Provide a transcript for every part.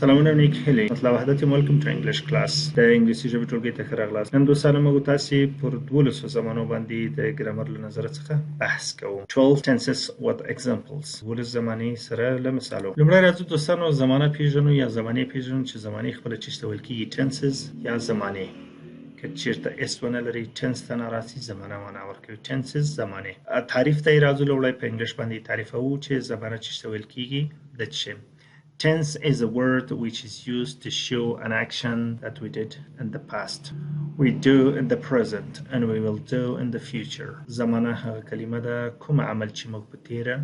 سلامونه نیک هیلې مطلب وحدت welcome to English class د انګلیسي ژبې ټولګي ته ښه راغلاست. نن دوستانو موږ تاسې پر 12 زمانو باندې د ګرامر له نظره څخه بحث کوو. 12 tenses with examples. 12 زمانې سره له مثالو. لومړی راځو دوستانو زمانه پیژنو یا زمانې پیژنو چې زمانې خپله چی ته ویل کیږي tenses یا زمانې. که چیرته اس ونه لري tense ته نه راسي زمانه معنا ورکوي. tenses زمانې. تعریف ته یې راځو لومړی په انګلیش باندې تعریفوو چې زمانه چی ته ویل کیږي د څه. Tense is a word which is used to show an action that we did in the past. We do in the present and we will do in the future. زمانه هغه کلمه ده کوم عمل چې موږ په تیره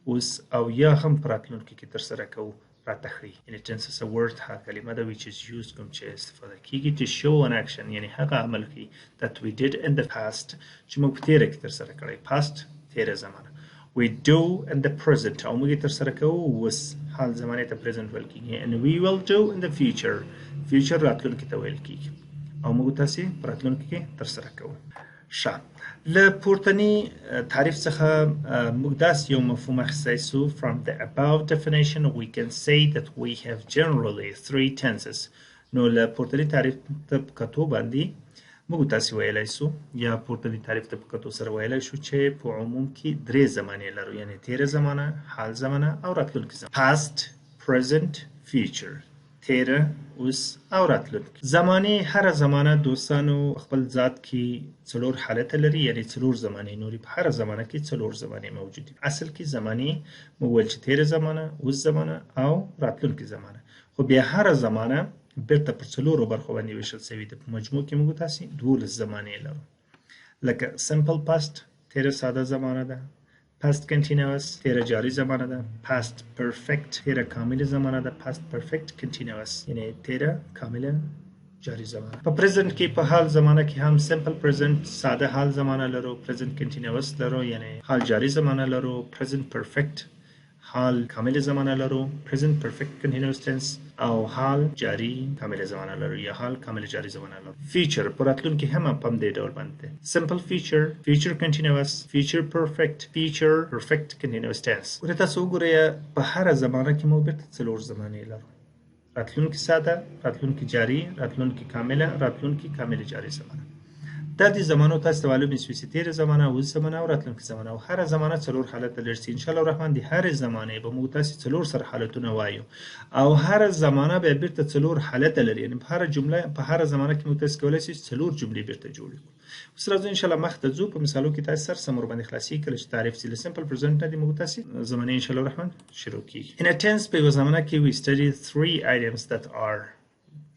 اوس او یا هم په راتلونکي کې ترسره کوو راته ښیي. یعنې tense is a word هغه کلمه ده which is used کوم چې استفاده کیږي to show an action یعنې هغه عمل ښیي that we did in the past چې موږ په تیره کې ترسره کړی. past تیره زمانه. We do in the present او موږ یې ترسره کوو اوس حال زمانې ته present ویل کیږي. and we will do in the future. future راتلونکي ته ویل کیږي او موږ تاسې په راتلونکي کې ترسره کوو. ښه له پورتني تعریف څخه موږ داسې یو مفهوم اخیستی سو. from the above definition we can say that we have generally 3 tenses. نو له پورتني تعریف ته په کتو باندې موږ تاسې ویلی سو یا پورتني تعریف ته په کتو سره ویلی شو چې په عموم کې 3 زمانې لرو یعنې تیره زمانه، حال زمانه او راتلونکي زمانه. past, present, future. تیره، اوس او راتلونکي. زمانې هره زمانه دوستانو خپل ذات کې 4 حالته لري یعنې 4 زمانې نورې په هره زمانه کې 4 زمانې موجود دي. اصل کې زمانې موږ ویل چې تیره زمانه، اوس زمانه او راتلونکي زمانه. خو بیا هره زمانه بیرته پر 4 برخو باندې ویشل شوې ده. په مجموع کې موږ تاسې 12 زمانې لرو. لکه simple past تیره ساده زمانه ده. past continuous تیره جاری زمانه ده. past perfect تیره کامل زمانه ده. past perfect continuous یعنی تیره کامل جاری زمانه. په present کې په حال زمانه کې هم simple present ساده حال زمانه لرو. present continuous لرو یعنی حال جاری زمانه لرو. present perfect حال کامل زمانه لرو. present perfect continuous tense او حال جاری کامل زمانه لرو یا حال کامل جاری زمانه لرو. future په راتلونکي هم په دې ډول باندې simple future, future continuous, future perfect, future perfect continuous tense. ورته تاسو وګورئ په هر زمانه کې مو بیرته 4 زمانې لرو. راتلونکي ساده، راتلونکي جاری، راتلونکي کامله، راتلونکي کامل جاری زمانه. دا د زمانو تاسو ته معلوم شوي چې تیره زمانه، اوس زمانه او راتلونکي زمانه او هره زمانه 4 حالته لري. ان شاء الله الرحمن د هرې زمانې به موږ تاسې 4 سره حالتونه وایو او هره زمانه به بیرته 4 حالته لري. یعنې په هره جمله په هره زمانه کې موږ تاسې کولی شو 4 جملې بیرته جوړې کړو. اوس راځو ان شاء الله مخته ځو په مثالو کې تاسې سره سم ورباندې خلاصي کله چې تعریف سي له simple present نه دي موږ تاسې زمانې ان شاء الله الرحمن شروع کیږي. in a tense په یوه زمانه کې we study 3 items that are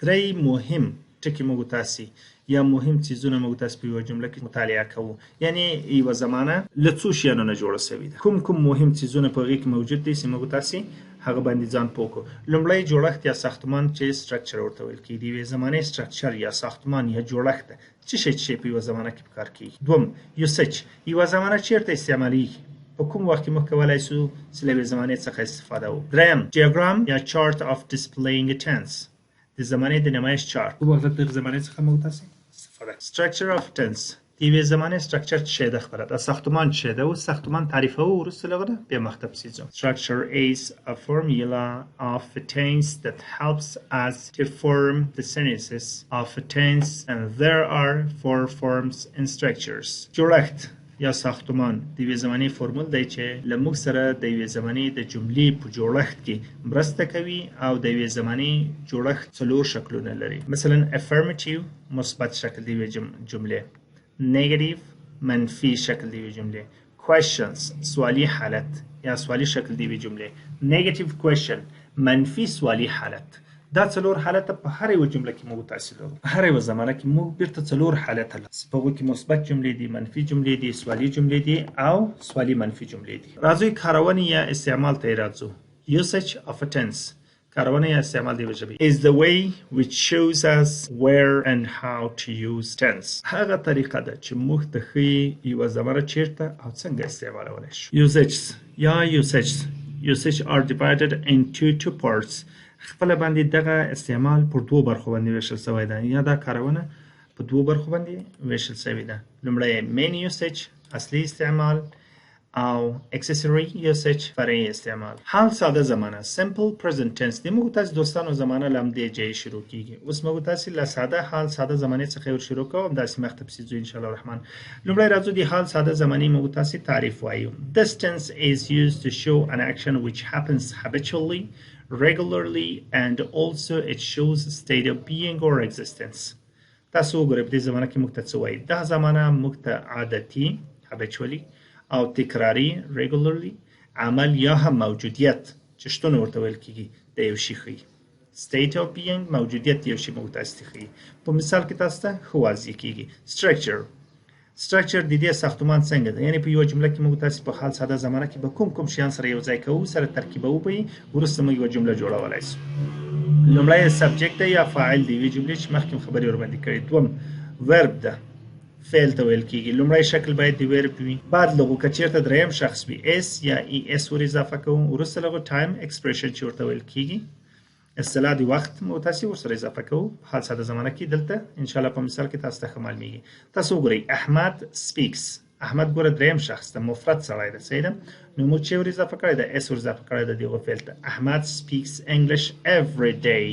3 مهم ټکي موږ تاسې یا مهم څیزونه موږ تاسو په یوه جمله کې مطالعه کوو. یعنې یوه زمانه له څو شیانو نه جوړه شوې ده. کوم مهم څیزونه په هغې کې موجود دي چې موږ تاسې هغه باندې ځان پوه کړو. لومړی جوړښت یا ساختمان چې structure ورته ویل کېږي. د یوې زمانې structure یا ساختمان یا جوړښت ده. څه شی چې په یوه زمانه کې په کار کېږي. دوم usage یوه زمانه چیرته استعمالیږي. په کوم وخت کې موږ کولی شو چې له یوې زمانې څخه استفاده وکړو. دریم diagram یا chart of displaying a tense د زمانې د نمایش چارت. کوم وخت د زمانې څخه موږ تاسې structure of tense د یوې زمانې structure څه شی ده خپله دا ساختمان څه شی ده. اوس ساختمان تعریفوو وروسته له هغه نه بیا مخته پسې ځو. structure is a formula of a tense that helps us to form the sentences of a tense and there are 4 forms and structures. جوړښت یا ساختمان د یوې زمانې فورمول دی چې له موږ سره د یوې زمانې د جملې په جوړښت کې مرسته کوي او د یوې زمانې جوړښت 4 شکلونه لري. مثلا affirmative مثبت شکل د یوې جملې، negative منفي شکل د یوې جملې، questions سوالي حالت یا سوالي شکل د یوې جملې، negative question منفي سوالي حالت. دا 4 حالته په هر یوه جمله کې موږ تاسې لرو. په هر یوه زمانه کې موږ بیرته 4 حالته لرو. په هغو کې مثبت جملې دي، منفي جملې دي، سوالي جملې دي او سوالي منفي جملې دي. راځئ کارونې یا استعمال ته یې راځو. usage of a tense کارونه یا استعمال د یوې ژبې is the way which shows us where and how to use tense. هغه طریقه ده چې موږ ته ښیي یوه زمانه چیرته او څنګه استعمالولی شو. usages یا usage are divided into 2 parts. خپله باندې دغه استعمال پر 2 برخو باندې ویشل شوی ده یا دا کارونه په 2 برخو باندې ویشل شوې ده. لومړی main usage اصلي استعمال او accessory usage فرعي استعمال. حال ساده زمانه simple present tense د موږ تاسو دوستانو زمانه لم دی جای شروع کیږي. اوس موږ تاسو له ساده حال ساده زمانه څخه ور شروع کوم داسې مخ تفصیل ان شاء الله الرحمن. لومړی راځو د حال ساده زمانه موږ تاسو تعریف وایو. This tense is used to show an action which happens habitually, regularly, and also it shows a state of being or existence. تاسو وګورئ په دې زمانه کې موږ ته څه وایي. دا زمانه موږ ته عادتي habitually او تکراری regularly عمل یا هم موجودیت چې شتون ورته ویل کیږي د یو شي ښیي. state of being موجودیت یو شي موږ تاسو ته ښیي. په مثال کې تاسو ته ښه واضح کیږي. structure د دې ساختمان څنګه ده؟ یعنی په یو جمله کې موږ تاسو په حال ساده زمانه کې به کوم شیان سره یو ځای کوو سره ترکیبوو به ورسته موږ یو جمله جوړولای شو. لومړی سبجیکت یا فاعل دی وی جملې چې مخکې خبرې ور باندې کړې. دوم verb ده فعل ته ویل کیږي. لومړی شکل باید د verb وي. بعد لغو کچیرته دریم شخص وي s یا es ور اضافه کوو. وروسته لغو time expression چې ورته ویل کیږي. اصطلاح د وخت متاسي ور سره اضافه کوو. حال ساده زمانه کې دلته ان شاء الله په مثال کې تاسو ته معلومیږي. تاسو وګورئ احمد speaks. احمد ګوره دریم شخص ته مفرد سړی ده صحیح ده. نو موږ چې ور اضافه کړی ده s ور اضافه کړی ده دغه فعل ته. احمد speaks English every day.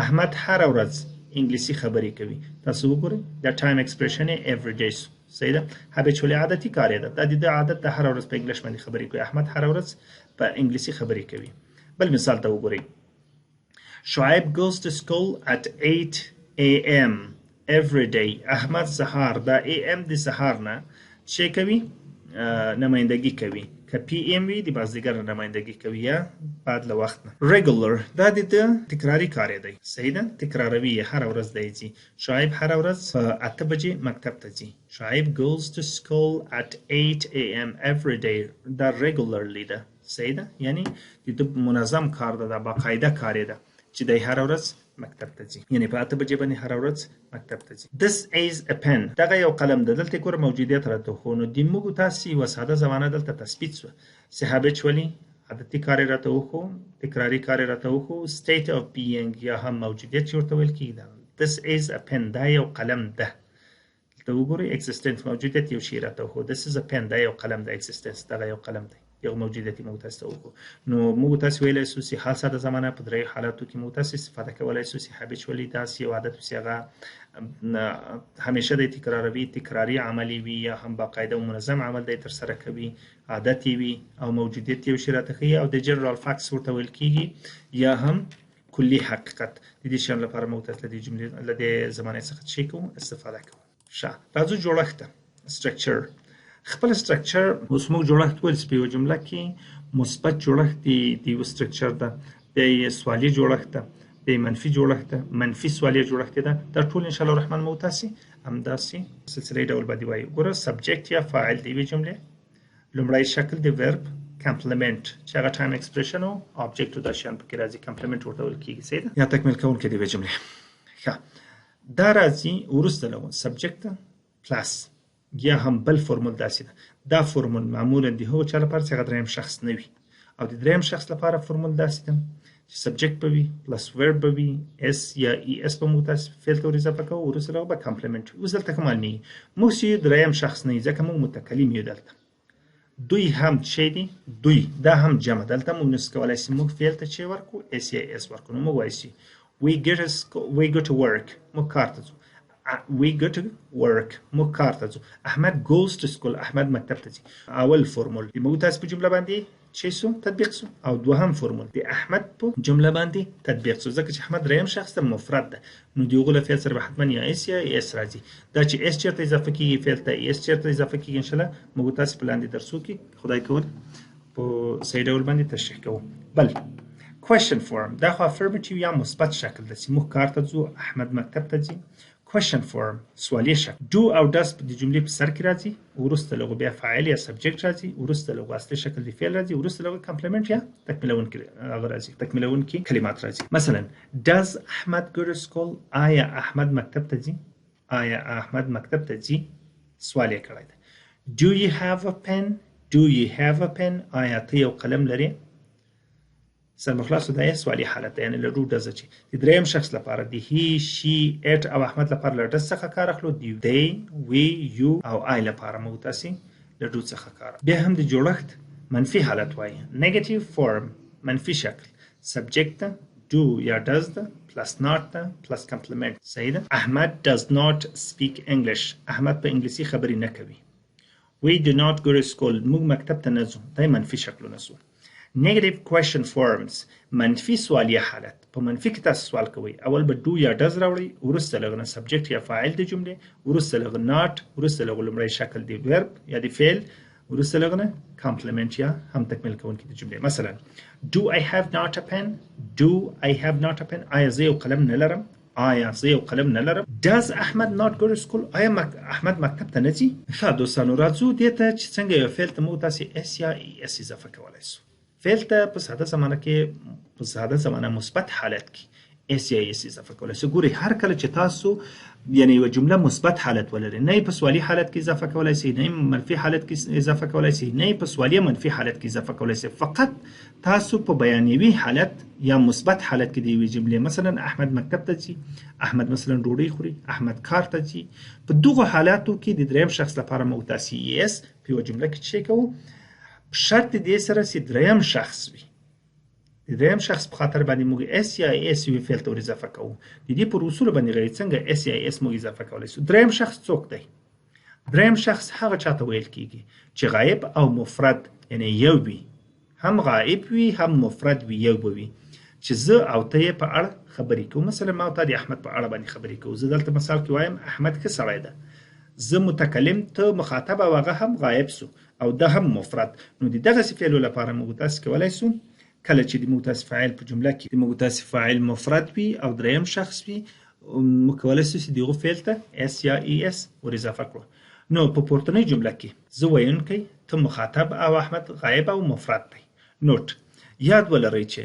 احمد هر ورځ انګلیسي خبرې کوي. تاسو وګورئ دا ټایم ایکسپریشن every day صحیح ده. habitually عادتي کار ده. د عادت د هر ورځ په انګلیش باندې خبرې کوي. احمد هر ورځ په انګلیسي خبرې کوي. بل مثال ته وګورئ. شعیب goes to school at 8 a.m. every day. احمد سهار دا am د سهار نه چې کوي نمایندګي کوي. که پی ام وي د مازدیګر نمایندګي کوي یا بعد له وخت نه. regular دا د تکراری کار دی صحیح ده. تکراروي هر ورځ دی ځي. شعیب هر ورځ 8 بجې مکتب ته ځي. شعیب goes to school at 8 a.m. every day. دا regularly ده صحیح ده. یعنی د منظم کار ده باقاعده کار ده چې دی هر ورځ مکتب ته ځي. یعنی په 8 بجې باندې هر ورځ مکتب ته ځي. This is a pen. دغه یو قلم ده. دلته ګوره موجودیت راته خو نو د موږ تاسو یو ساده زمانه دلته تثبیت شو. چې habitually عادتي کار راته وخو تکراری کار راته وخو state of being یا هم موجودیت چې ورته ویل کیږي. This is a pen. دا یو قلم ده. دلته وګورئ existence موجودیت یو شی راته وخو. This is a pen. دا یو قلم ده. existence دغه یو قلم دی. یو موجودیت موږ تاسو وکړو. نو موږ تاسو ویلای شو چې حال ساده زمانه په درې حالاتو کې موږ تاسو استفاده کولای شو چې habitually تاسو یو عادت وسې هغه همیشه د تکراری عملی وي یا هم باقاعده او منظم عمل دی تر سره کوي. عادت وي او موجودیت یو شی راته ښیي او د جنرال فاکټس ورته ویل کیږي یا هم کلی حقیقت. د دې شیانو لپاره موږ تاسو د جملې له دې زمانه څخه چې کوو استفاده کوو. راځو جوړښت structure. خپل structure اوس موږ جوړښت ولې په یو جمله کې مثبت جوړښت دی یو structure ده. د سوالي جوړښت ده. د منفي جوړښت ده. منفي سوالي جوړښت ده. دا ټول ان شاء الله الرحمن موږ تاسو همداسې سلسله ډول باندې وایو. ګوره subject یا فاعل دی وی جمله. لومړی شکل د verb complement چې هغه time expression او object د شان په کې راځي. complement ورته ویل کیږي صحیح ده. یا تکمیل کوونکی دی وی جمله. ښه دا راځي ورسته له subject plus یا هم بل فرمول داسې ده. دا فرمول معمولا د هغو چا لپاره چې هغه دریم شخص نه وي او د دریم شخص لپاره فرمول داسې ده چې سبجیکټ به وي پلس ورب به وي اس یا ای اس به موږ تاسو فعل ته ور اضافه کوو وروسته هغه به کمپلیمنټ وي. اوس دلته که معلومیږي موږ چې دریم شخص نه یو ځکه موږ متکلم یو. دلته دوی هم چې دي دوی دا هم جمع. دلته موږ نس کولی شو موږ فعل ته چې ورکو اس یا اس ورکو. نو موږ وایو we go to work. موږ کار ته ځو. we go to work. موږ کار ته ځو. احمد goes to school. احمد مکتب ته ځي. اول فرمول د موږ تاسو په جمله باندې چې سو تطبیق سو او دوهم فرمول د احمد په جمله باندې تطبیق سو ځکه چې احمد دریم شخص ته مفرد ده. نو دیغه له فعل سره حتما یا اس یا اس راځي. دا چې اس چیرته اضافه کیږي فعل ته اس چیرته اضافه کیږي ان شاء الله موږ تاسو په لاندې درسو کې خدای کول په صحیح ډول باندې تشریح کوو. بل question form دا خو affirmative یا مثبت شکل ده چې موږ کار ته ځو احمد مکتب ته ځي. question form سوالی شکل. do او does د جملې په سر کې راځي. ورسته لغو بیا فاعل یا سبجیکټ راځي. ورسته لغو اصلي شکل د فعل راځي. ورسته لغو کمپلیمنټ یا تکمیلونکی راځي. تکمیلونکی کلمات راځي. مثلا does احمد go to school. آیا احمد مکتب ته ځي. آیا احمد مکتب ته ځي سوال یې کړی دی. do you have a pen. do you have a pen. آیا ته یو قلم لري. سرمخلاص د سوالی حالت یعنی له روټ دزه چې د دریم شخص لپاره د هی شي اټ او احمد لپاره له دز څخه کار اخلو. دی they we you او I لپاره مو تاسو له ډو څخه کار. بیا هم د جوړښت منفي حالت وایي. Negative form منفي شکل. Subject ده do یا does ده plus not ده plus complement. صحیح ده؟ احمد does not speak English. احمد په انګلیسي خبرې نه کوي. We do not go to school. موږ مکتب ته نه ځو. دا منفي شکلونه سو. Negative question forms منفي سوالیه حالت. په منفي کې تاسو سوال کوئ. اول به do یا does راوړئ، وروسته له هغه نه subject یا فاعل د جملې، وروسته له هغه not، وروسته له هغه لومړی شکل د verb یا د فعل، وروسته له هغه نه complement یا هم تکمیل کوونکی د جملې. مثلا do I have not a pen؟ do I have not a pen؟ آیا زه یو قلم نه لرم؟ آیا زه یو قلم نه لرم؟ Does Ahmed not go to school؟ آیا احمد مکتب ته نه ځي؟ ښه دوستانو راځو دې ته چې څنګه یو فعل ته موږ تاسې اس یا ای اس اضافه کولی سو. فعل ته په ساده زمانه کې په ساده زمانه مثبت حالت کې اس یا اس اضافه کولی سو. ګورئ هر کله چې تاسو یعنی یو جمله مثبت حالت ولري، نه په سوالي حالت کې اضافه کولی سئ، نه منفي حالت کې اضافه کولی سئ، نه په سوالي منفي حالت کې اضافه کولی سئ. فقط تاسو په بیانیوي حالت یا مثبت حالت کې د یوې جملې مثلا احمد مکتب ته ځي، احمد مثلا ډوډۍ خوري، احمد کار ته ځي، په دغو حالاتو کې د دریم شخص لپاره موږ تاسې اس په یوه جمله کې څه کوو؟ شرط دې سره چې دریم شخص وي. د دریم شخص په خاطر باندې موږ اس یا اس یو فعل ته اضافه کوو. د دې پر اصول باندې غوړي څنګه اس یا اس موږ اضافه کولی سو. دریم شخص څوک دی؟ دریم شخص هغه چاته ویل کیږي چې غایب او مفرد یعنی یو وي، هم غایب وي هم مفرد وي، یو به وي، چې زه او ته یې په اړه خبرې کوو. مثلا ما او ته د احمد په اړه باندې خبرې کوو. زه دلته مثال کې وایم احمد ښه سړی ده، زه متکلم، ته مخاطب او هغه هم غایب سو او ده هم مفرد. نو د دغسې فعلو لپاره موږ تاسې کولی سو کله چې د موږ تاسې فاعل په جمله کې د موږ تاسې فاعل مفرد وي او دریم شخص وي، موږ کولی سو چې دغو فعل ته اس یا ای اس ور اضافه کړو. نو په پورتنۍ جمله کې زه ویونکی، ته مخاطب او احمد غایب او مفرد دی. نوټ یاد ولرئ چې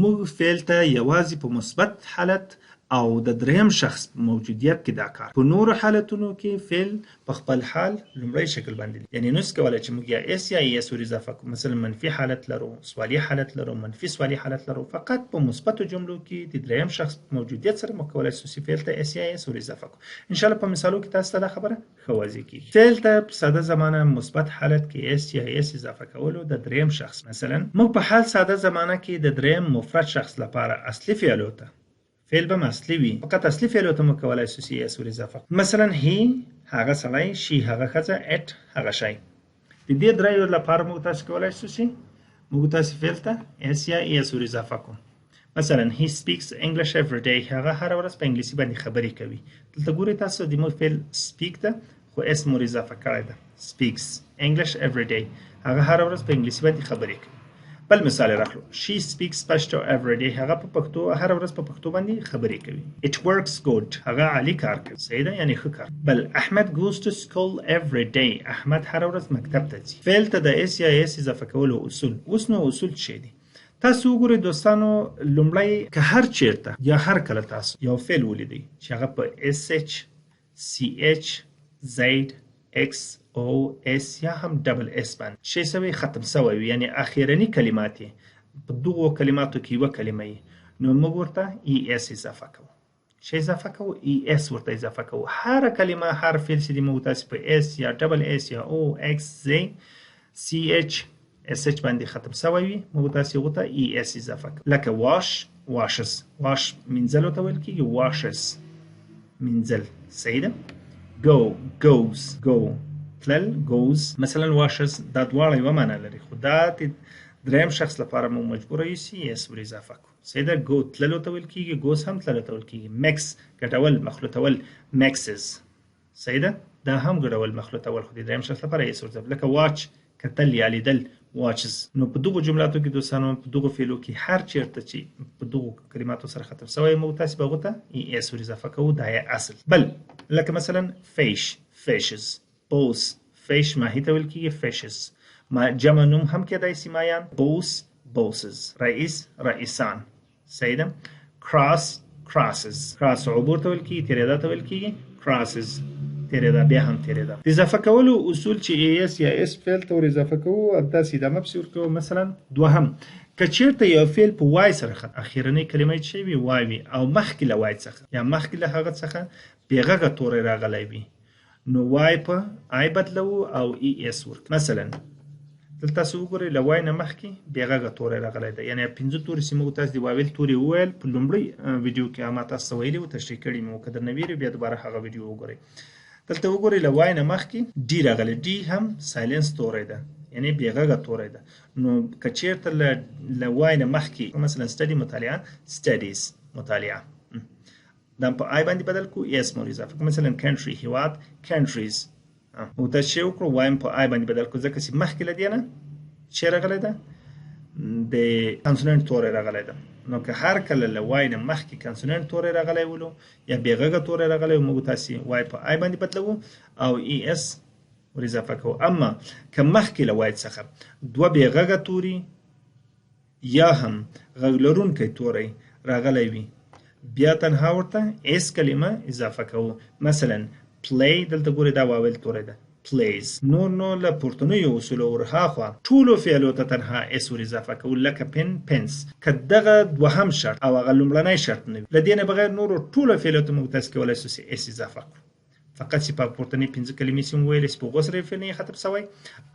موږ فعل ته یوازې په مثبت حالت او د دریم شخص موجودیت کې دا کار. په نورو حالتونو کې فعل په خپل حال لومړی شکل باندې یعنی نو کولی چې موږ یا اس یا ای اس ور اضافه کړو. مثلا منفي حالت لرو، سوالي حالت لرو، منفي سوالي حالت لرو. فقط په مثبتو جملو کې د دریم شخص موجودیت سره موږ کولی شو چې فعل ته اس یا ای اس ور اضافه کړو. ان شاء الله په مثالو کې تاسو ته دا خبره ښه واضح کیږي. فعل ته په ساده زمانه مثبت حالت کې اس یا ای اس اضافه کولو د دریم شخص. مثلا موږ په حال ساده زمانه کې د دریم مفرد شخص لپاره اصلي فعلو ته فعل به اصلي وي، فقط اصلي فعلو ته موږ کولی شو چې اس ور اضافه کړو. مثلا هی هغه سړی، شي هغه ښځه، اټ هغه شی. د دې دریو لپاره موږ تاسې کولی شو چې موږ تاسې فعل ته اس یا ای اس ور اضافه کړو. مثلا he speaks English every day. هغه هره ورځ په انګلیسي باندې خبرې کوي. دلته ګورئ تاسو د موږ فعل speak ده خو اس مو اضافه کړی ده. speaks English every day. هغه هره ورځ په انګلیسي باندې خبرې کوي. بل مثال راخلو. she speaks پښتو every day. هغه په پښتو هره ورځ په پښتو باندې خبرې کوي. it works good. هغه عالی کار کوي. صحیح ده یعنی ښه کار. بل احمد goes to school every day. احمد هره ورځ مکتب ته ځي. فعل ته د اس یا اس اضافه کولو اصول. اوس نو اصول څه دي؟ تاسو وګورئ دوستانو، لومړی که هر چیرته یا هر کله تاسو یو فعل ولیدئ چې هغه په اس اچ سی اچ زید ایکس او اس یا هم ډبل اس باندې شی سوی ختم سوی وي، یعنی اخیرنی کلمات یې په دغو کلماتو کې یوه کلمه یي، نو موږ ورته ای اس اضافه کوو. شی اضافه کوو؟ ای اس ورته اضافه کوو. هر کلمه هر فعل چې دی موږ تاسې په اس یا ډبل اس یا او ایکس زی سی اچ اس اچ باندې ختم سوی وي، موږ تاسې هغو ته ای اس اضافه کوو. لکه واش واشز، واش مینځلو ته ویل کېږي، واشز مینځل. صحیح ده؟ go goes go تلل goes. مثلا واشز دا دواړه یوه معنا لري، خو دا د دریم شخص لپاره مو مجبوره یو چې اس ور اضافه کړو. صحیح ده؟ go تللو ته ویل کېږي، goes هم تللو ته ویل کېږي. mix ګډول مخلوطول mixes. صحیح ده؟ دا هم ګډول مخلوطول، خو د دریم شخص لپاره اس ور اضافه. لکه watch کتل یا لیدل watches. نو په دغو جملاتو کې دوستانو په دغو فعلو کې هر چیرته چې په دغو کلماتو سره ختم سوی موږ تاسې به هغو ته ای اس ور اضافه کوو. دا یې اصل. بل لکه مثلا fish fishes، boss fish ماهي ته ویل کېږي fishes. جمع نوم هم کېدای سي مایان، boss bosses، رئیس رئیسان. صحیح ده؟ cross crosses، cross عبور ته ویل کېږي، تېرېدا ته ویل کېږي crosses، تېرېدا بیا هم تېرېدا. د اضافه کولو اصول چې ای اس یا اس فعل ته ور اضافه کوو داسې ادامه پسې ورکوو. مثلا دوهم، که چیرته یو فعل په وای سره ختم، اخیرنۍ کلمه چې وي وای وي او مخکې له وای څخه یا مخکې له هغه څخه بې غږه توری راغلی وي، نو وای په آی بدلو او ای اس ورک. مثلا دلته تاسو وګورئ له وای نه مخکې بې غږه توری راغلی دی، یعنې 5 توري چې موږ تاسو د واویل توري وویل په لومړۍ ویډیو کې ما تاسو ته ویلي وو، تشریح کړي مې وو. که درنه ویري بیا دوباره هغه ویډیو وګورئ. دلته وګورئ له وای نه مخکې ډي راغلی، ډي هم سایلنس توری ده، یعنې بې غږه توری ده. نو که چېرته له وای نه مخکې مثلا سټډي مطالعه، سټډیز مطالعه، دا په آی باندې بدل کو اس مو اضافه کو. مثلا کنټري هیواد، کنټریز، او دا چې وکړو وایم په آی باندې بدل کو، ځکه چې مخکې له دې نه چې راغلی ده د کانسوننټ توری راغلی ده. نو که هر کله له وای نه مخکې کانسوننټ توری راغلی ولو یا بې غږه توری راغلی موږ تاسې وای په آی باندې بدلوو او ای اس ور اضافه کوو. اما که مخکې له وای څخه دوه بې غږه توري یا هم غږ لرونکی توری راغلی وي بیا تنها ورته اس کلمه اضافه کوو. مثلا play، دلته ګورئ دا واویل توری ده، plays. نور نو له پورتنیو اصولو ورهاخوا ټولو فعلو ته تنها اس ور اضافه کوو، لکه پن، پنس. که دغه دوهم شرط او هغه لومړنی شرط نه وي، له دې نه بغیر نورو ټولو فعلو ته موږ تاسې کولی شو چې اس اضافه کړو. فقط چې په پورتنۍ 5 کلمې چې مو ویلې چې په غو سره فعل نه ختم شوی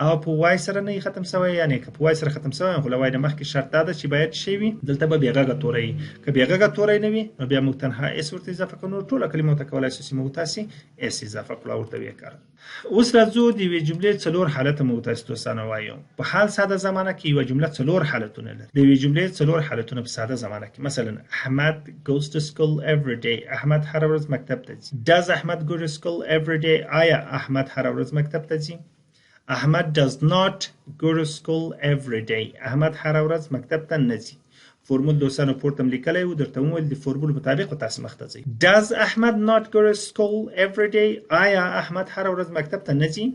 او په وای سره نه ختم شوی، یعنې که په وای سره ختم شوی خو له وای نه مخکې شرط دا ده چې باید شی وي، دلته به بې غږه توری وي. که بې غږه توری نه وي نو بیا موږ تنها اس ورته اضافه کوو، نو ټوله کلمو ته کولی شو چې موږ تاسې اس اضافه کړو او ورته ویې کار. اوس راځو د یوې جملې 4 حالته موږ تاسې دوستانو وایو. په حال ساده زمانه کې یوه جمله 4 حالتونه لري. د یوې جملې 4 حالتونه په ساده زمانه کې، مثلا احمد goes to school every day، احمد هره ورځ مکتب ته ځي. does احمد go to school every day، آیا احمد هره ورځ مکتب ته ځي؟ احمد does not go to school every day، احمد هره ورځ مکتب ته نه ځي. فورمول دوستانو پورته م لیکلی و، درته مو ویل د فورمول مطابق به تاسې مخ ته ځئ. does احمد not go to school every day، آیا احمد هره ورځ مکتب ته نه ځي؟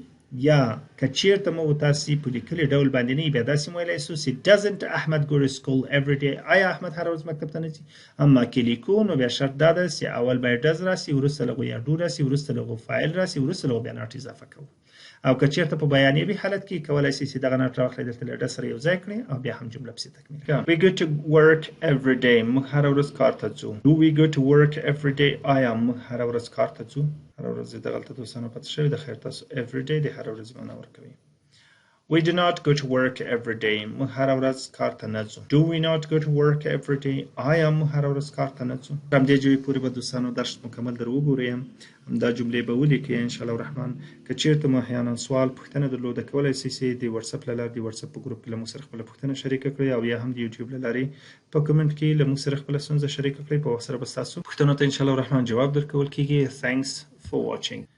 یا که چېرته مو تاسې په لیکلي ډول باندې نه وي بیا داسې م ویلی سو چې doesn't احمد go to school every day، آیا احمد هره ورځ مکتب ته نه ځي؟ اما که لیکو نو بیا شرط دا ده چې اول باید does راسي، وروسته له هغو یا do راسي، وروسته له هغو فاعل راسي، وروسته له هغو بیا not اضافه کوو. او که چېرته په بیانیوي حالت کې کولی شئ چې دغه not راواخلئ، دلته له does سره یو ځای کړئ او بیا هم جمله پسې تکمیل کړئ. we go to work every day، موږ هره ورځ کار ته ځو. do we go to work every day، آیا موږ هره ورځ کار ته ځو؟ هره ورځ دغلته دوستانو پته شوي ده، خیر تاسو every day د هره ورځې معنا ورکوئ. we do not go to work every day، موږ هره ورځ کار ته نه ځو. do we not go to work every day، آیا موږ هره ورځ کار ته نه ځو؟ همدې ژبې پورې به دوستانو درس مکمل در وګورئ، همدا جملې به ولیکئ انشاءالله الرحمن. که چېرته مو احیانا سوال پوښتنه درلوده کولی شئ چې د واتساپ له لارې د واتساپ په ګروپ کې له موږ سره خپله پوښتنه شریکه کړئ، او یا هم د یوټیوب له لارې په کمنټ کې له موږ سره خپله ستونزه شریکه کړئ. په وخت سره به ستاسو پوښتنو ته انشاءالله الرحمن جواب درکول کېږي. thanks for watching.